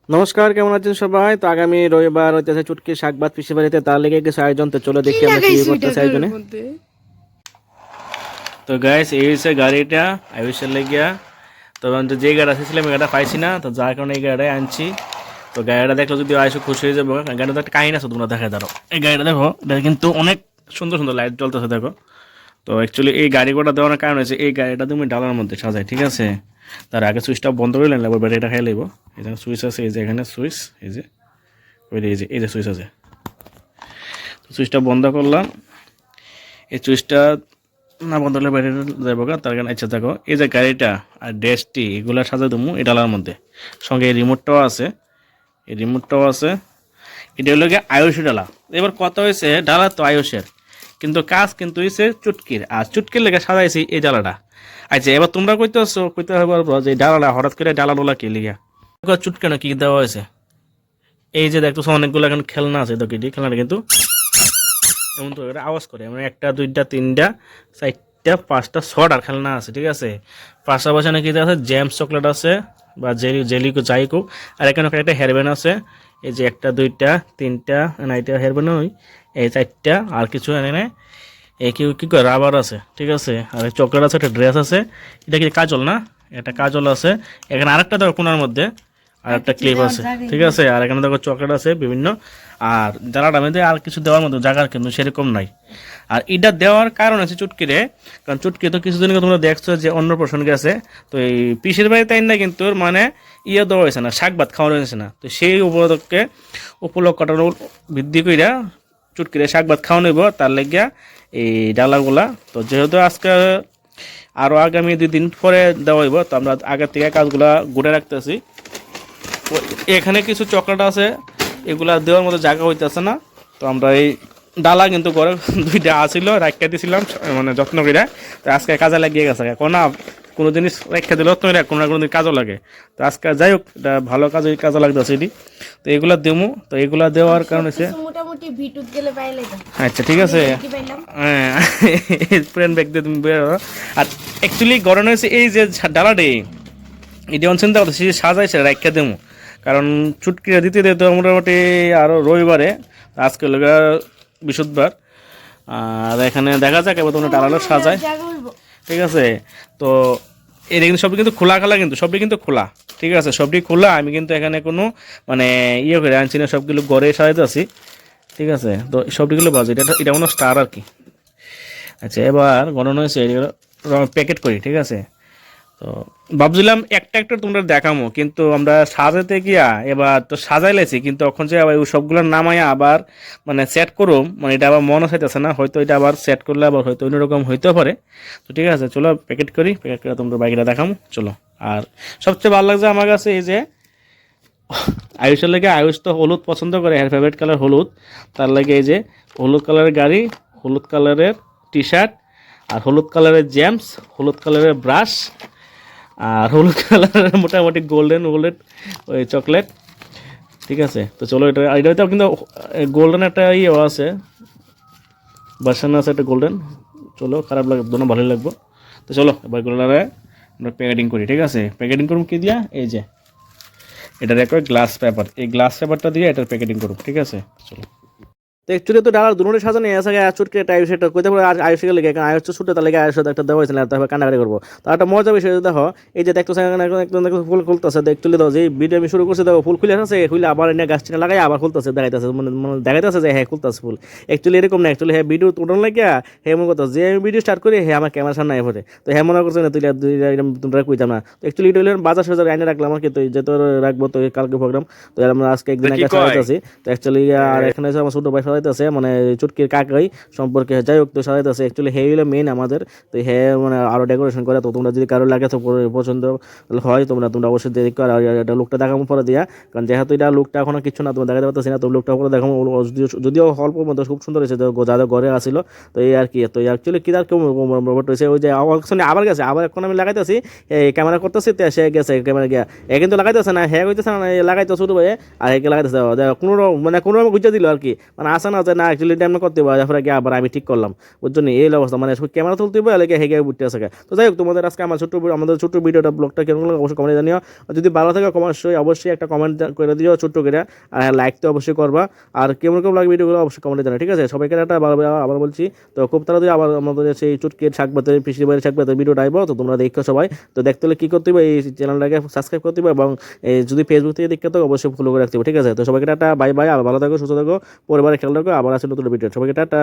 নমস্কার, কেমন আছেন সবাই? তো আগামী রবিবার হইতেছে চুটকি শাক ভাত পিসি বাড়িতে, তার লেগে কিছু আয়োজন। তো চলো দেখি আমরা কি করতেছে আয়োজনে। তো গাইস, এই হচ্ছে গাড়িটা আয়ুষের লেগিয়া। তো আমি যে গাড়ি আসছিলাম এই গাড়িটা পাইছি না, তো যার কারণে এই গাড়িটাই আনছি। তো গাড়িটা দেখলে যদি আয়ুষ খুশি হয়ে যাবো। গাড়িটা একটা কাহিনী আছে, তোমরা দেখা দাঁড়ো। এই গাড়িটা দেখো, এটা কিন্তু অনেক সুন্দর সুন্দর লাইট জ্বলতেছে দেখো। তো অ্যাকচুয়ালি এই গাড়ি গোটা দেওয়ার কারণ হচ্ছে এই গাড়িটা তুমি ডালার মধ্যে সাজাই, ঠিক আছে? তার আগে সুইচটা বন্ধ করে নিলাম, ব্যাটারিটা খাই লাগবো। এখানে সুইচ আছে, এই যে এখানে সুইচ, এই যে এই যে সুইচ আছে। তো সুইচটা বন্ধ করলাম। এই সুইচটা না বন্ধ হলে ব্যাটারি যাবো গা, তার কারণে ইচ্ছা দেখো এই যে গাড়িটা আর ড্যাশটি এগুলো সাজা দেবো এই ডালার মধ্যে। সঙ্গে এই রিমোটটাও আছে, এই রিমোটটাও আছে। এটা হলো গিয়ে আয়ুষের ডালা। এবার কথা হয়েছে ডালা তো আয়ুষের, কিন্তু কাজ কিন্তু হয়েছে চুটকির, আর চুটকির লেগে সাজাইছি এই ডালাটা। আচ্ছা, এবার তোমরা কইতে পারবো যে ডালাটা হঠাৎ করে ডালা কি লিগা চুটকানো কি দেওয়া হয়েছে। এই যে দেখতেছো অনেকগুলো এখন খেলনা আছে, দেখি খেলনাটা কিন্তু এমন তো এটা আওয়াজ করে, মানে একটা দুইটা তিনটা চারটা পাঁচটা ছটার খেলনা আছে, ঠিক আছে? পাশাপাশি নাকি আছে জেমস চকলেট আছে বা জেলি যাই হোক। আর এখানে একটা হেয়ারব্যান্ড আছে, এই যে একটা দুইটা তিনটা না, এটা হেয়ারব্যান্ড ওই এই চারটা। আর কিছু এনে এই কি করে রাবার আছে, ঠিক আছে? আর চকলেট আছে, একটা ড্রেস আছে। এটা কি কাজল না? এটা কাজল আছে। এখানে আরেকটা দেখো কোনার মধ্যে আর একটা ক্লিপ আছে, ঠিক আছে? আর এখানে দেখো চকলেট আছে বিভিন্ন। আর জ্বালাটা মধ্যে আর কিছু দেওয়ার মতো জায়গার কিন্তু সেরকম নাই। আর এটা দেওয়ার কারণ আছে চুটকিরে, কারণ চুটকি তো কিছুদিন আগে তোমরা দেখছো যে অন্নপ্রাশন গেছে। তো এই পিসের বাড়ি তাই না, কিন্তু মানে ইয়ে দেওয়া হয়েছে না, শাক ভাত খাওয়ানো হয়েছে না। তো সেই উপলক্ষটা বৃদ্ধি কইরা চুটকিরে শাক ভাত খাওয়ানো হইব, তার লেগিয়া এই ডালাগুলা। তো যেহেতু আজকে আরও আগামী 2 দিন পরে দেওয়া হইব, তো আমরা আগের থেকে কাজগুলা গুড়ে রাখতেছি। এখানে কিছু চকলেট আছে, এগুলা দেওয়ার মতো জায়গা হইতেছে না। তো আমরা এই ডালা কিন্তু ঘরে 2টা আসিল, রাখা দিয়েছিলাম মানে যত্ন করে। তো আজকে কাজে লাগিয়ে গেছে, কোনো জিনিস রেখে দিলেও তুমি কোনো না কোনো দিন কাজও লাগে। তো আজকে যাই হোক, এটা ভালো কাজে লাগতেছে এটি। তো এগুলা দেবো, তো এগুলা দেওয়ার কারণ হচ্ছে মোটামুটি ভিটুত গেলে পাইলে আচ্ছা ঠিক আছে। হ্যাঁ, ফ্রেন্ড ব্যাগ দিয়ে তুমি বের হও। আর অ্যাকচুয়ালি গরম হয়েছে এই যে ডালাটি, এটি চিন্তা করতেছি সাজাইছে রাখা দেবো, কারণ চুটকিরা দিতে দিতে মোটামুটি আরও রবিবারে, আজকে হলো বৃহস্পতিবার। আর এখানে দেখা যাক এবার তোমরা ডালালো সাজায়, ঠিক আছে? তো এটা কিন্তু সবই কিন্তু খোলা কিন্তু সবই কিন্তু খোলা, ঠিক আছে? সবটি খোলা। আমি কিন্তু এখানে কোনো মানে ইয়ে করে আনছি না, সবগুলো ঘরে সাজাতে আছি, ঠিক আছে? তো সবটিগুলো বাজে, এটা কোনো স্টার আর কি। আচ্ছা, এবার গণনা হয়েছে প্যাকেট করি, ঠিক আছে? তো ভাবছিলাম একটা একটা তোমরা দেখামো, কিন্তু আমরা সাজাতে গিয়া এবার তো সাজাইলেছি, কিন্তু এখন যে আবার সবগুলোর নামাইয়া আবার মানে সেট করো, মানে এটা আবার মনে চাইতেছে না। হয়তো এটা আবার সেট করলে আবার হয়তো অন্যরকম হইতেও পারে। তো ঠিক আছে, চলো প্যাকেট করি, প্যাকেট করে তোমরা বাইকটা দেখামো চলো। আর সবচেয়ে ভালো লাগছে আমার কাছে এই যে আয়ুষের লাগে, আয়ুষ তো হলুদ পছন্দ করে, এর ফেভারিট কালার হলুদ। তার লাগে এই যে হলুদ কালারের গাড়ি, হলুদ কালারের টি শার্ট, আর হলুদ কালারের জেমস, হলুদ কালারের ব্রাশ, আর হলুদ কালারের মোটামুটি গোল্ডেন ওই চকলেট, ঠিক আছে? তো চলো এটাতে কিন্তু গোল্ডেন একটা ইয়ে আছে, ভার্সন আছে একটা গোল্ডেন। চলো, খারাপ লাগবে দোনো, ভালোই লাগবো। তো চলো এবার গোল্ডেনে আমরা প্যাকেটিং করি, ঠিক আছে? প্যাকেটিং করুন কি দিয়া, এই যে এটা দেখো গ্লাস পেপার, এই গ্লাস পেপারটা দিয়ে এটার প্যাকেটিং করুন, ঠিক আছে? চলো। তো অ্যাকচুয়ালি তো ডালার দুটোরে সাজানো আছে, চুটকি একটা আয়ুষ একটা কইতে পারে আয়ুষ গেলে, কারণ আয়ুষ তো ছুটে, তার লেগে আয়ুষ একটা দেওয়া হয়েছিল, তারপর কান্নাকাটি করবো। তো একটা মজা বিষয় দেখো, এই যে দেখতো একদম ফুল খুলতেছে, অ্যাকচুয়ালি দাও যে ভিডিও আমি শুরু করছি, দেখো ফুল খুলে আসছে, খুলে আবার এনে গাছ টেনে লাগাই আবার খুলতেছে, দেখাইতেছে মানে দেখাইতেছে যে হ্যাঁ খুলতেছে ফুল। অ্যাকচুয়ালি এরকম না, অ্যাকচুয়ালি হ্যাঁ ভিডিও উঠানো লাগে, হ্যাঁ মনে করতো যে আমি ভিডিও স্টার্ট করি হ্যাঁ আমার ক্যামেরা সামনে আয় পড়ে। তো হ্যাঁ মনে করছে না তুই তোমরা কইতাম না। তো অ্যাকচুয়ালি এটা হলো বাজার সাজার আইনে রাখলাম আর কি, তো যে তোর রাখবো তো কালকে প্রোগ্রাম। তো আমরা আজকে একদিন আগে সাজাইতেছি। তো অ্যাকচুয়ালি আর এখানে আমার ছোট ভাই সাজাইতেছে, মানে চুটকির কাকাই সম্পর্কে, যাই হোক তো সাজাইতেছে। অ্যাকচুয়ালি হে হলো মেন আমাদের। তো হে মানে আরও ডেকোরেশন করে। তো তোমরা যদি কারো লাগে তো পছন্দ হয় তোমরা অবশ্যই দেখো। আর এটা লুকটা দেখাবো পরে দিয়া, কারণ যেহেতু এটা লুকটা এখনো কিছু না তোমরা দেখাতে পারতেছি না, তো লুকটা পরে দেখাবো। যদিও অল্প মধ্যে খুব সুন্দর হয়েছে, যাদের ঘরে আসিল। তো এই আর কি, তো অ্যাকচুয়ালি কি আর কেউ রোবট হয়েছে, ওই যে আবার গেছে, আবার এখন আমি লাগাইতেছি এই ক্যামেরা করতেছি, তো সে গেছে ক্যামেরা গিয়া, এ কিন্তু লাগাইতেছে না, হ্যাঁ হইতেছে না লাগাইতে ছোটো ভাই, আর একে লাগাইতেছে কোনো মানে কোনো গুজা দিল আর কি, মানে আছে না যে না অ্যাকচুয়ালি এটা আমরা করতে পারি তারপরে গিয়ে আবার আমি ঠিক করলাম বুঝছো নি এই অবস্থা মানে ক্যামেরা তুলতে হবে এলাকা হেগে উঠতে আসে তো যাই হোক তোমাদের আজকে আমাদের ছোট্ট ভিডিওটা ব্লগটা কেমন লাগলো অবশ্যই কমেন্টে জানিও আর যদি ভালো থাকে অবশ্যই একটা কমেন্ট করে দিও ছোট্ট করে আর লাইক তো অবশ্যই করবা আর কেমন কেমন লাগে ভিডিওগুলো অবশ্যই কমেন্টে জানাও ঠিক আছে সবাইকে একটা আবার বলছি তো খুব তাড়াতাড়ি আবার আমাদের সেই চুটকির শাক ভাতের পিসির বাড়ির শাক ভাতের ভিডিওটা আইবো তো তোমরা দেখো সবাই তো দেখতে হলে কী করতে হবে এই চ্যানেলটাকে সাবস্ক্রাইব করতে হবে এবং যদি ফেসবুক থেকে দেখতে তো অবশ্যই ফলো করে রাখতে হবে ঠিক আছে তো সবাইকে টাটা বাই বাই আবার ভালো থাকো সুস্থ থাকো পরিবারের খেয়াল রাখো আবার আসলে নতুন ভিডিও সবাইকে টাটা